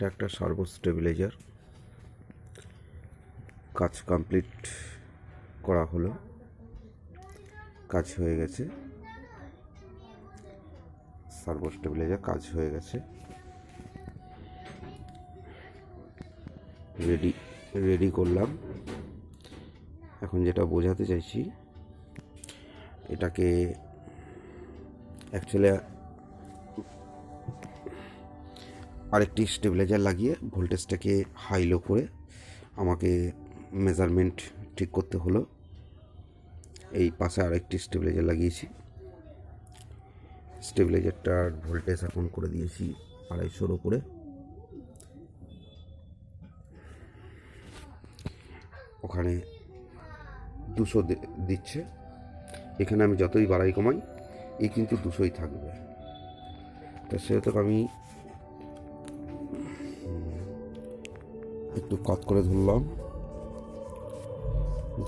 এটা একটা servo stabiliser, কাজ কমপ্লিট করা হলো, কাজ হয়ে গেছে। সার্ভো স্টেবিলাইজার কাজ হয়ে গেছে, রেডি করলাম। এখন যেটা বোঝাতে চাইছি, এটাকে অ্যাকচুয়ালি আরেকটি স্টেবিলাইজার লাগিয়ে ভোল্টেজটাকে হাই লো করে আমাকে মেজারমেন্ট ঠিক করতে হলো। এই পাশে আরেকটি স্টেবিলাইজার লাগিয়েছি। স্টেবিলাইজারটার ভোল্টেজ এখন করে দিয়েছি 250 উপরে। ওখানে 200 দিচ্ছে। এখানে আমি যতই বাড়াই কমাই এই কিন্তু 200ই থাকবে। তা সেহেতু আমি একটু কাট করে ধরলাম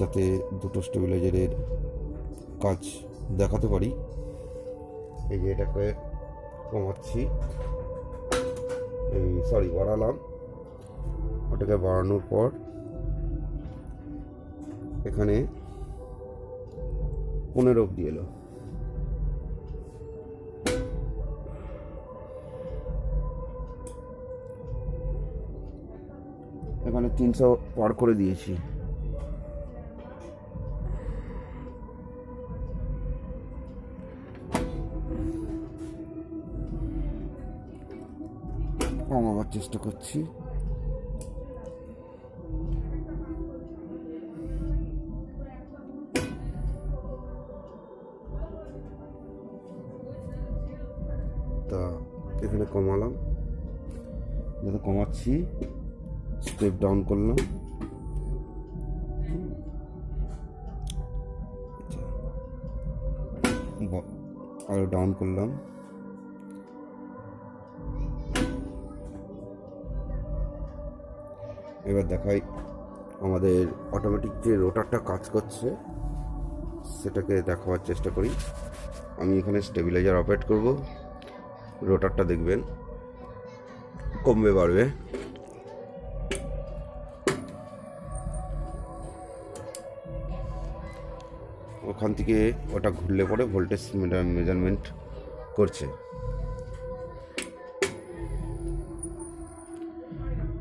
যাতে দুটো স্টেবিলাইজারের কাজ দেখাতে পারি। এই যে এটাকে কমাচ্ছি, বাড়ালাম। ওটাকে বাড়ানোর পর এখানে 15 অবধি এলো। এখানে 300 পার করে দিয়েছি। কমাবার চেষ্টা করছি। তা এখানে কমালাম, যত কমাচ্ছি স্টেপ ডাউন করলাম। আরো ডাউন করলাম। এবার দেখাই আমাদের অটোমেটিক যে রোটারটা কাজ করছে সেটাকে দেখাবার চেষ্টা করি। আমি এখানে স্টেবিলাইজার অপারেট করব, রোটারটা দেখবেন কমবে বাড়বে। ওখান থেকে ওটা ঘুরলে পরে ভোল্টেজ মেজারমেন্ট করছে,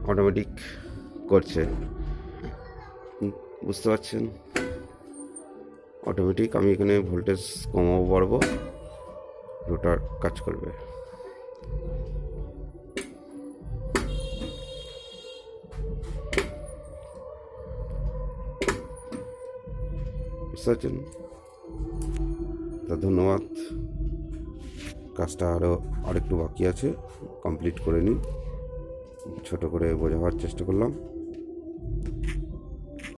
অটোমেটিক করছে। বুঝতে পারছেন? অটোমেটিক। আমি এখানে ভোল্টেজ কমাবো বাড়বো, রোটার কাজ করবে। বুঝতে পারছেন? তা ধন্যবাদ। কাজটা আরেকটু বাকি আছে, কমপ্লিট করে নিই। ছোট করে বোঝাবার চেষ্টা করলাম।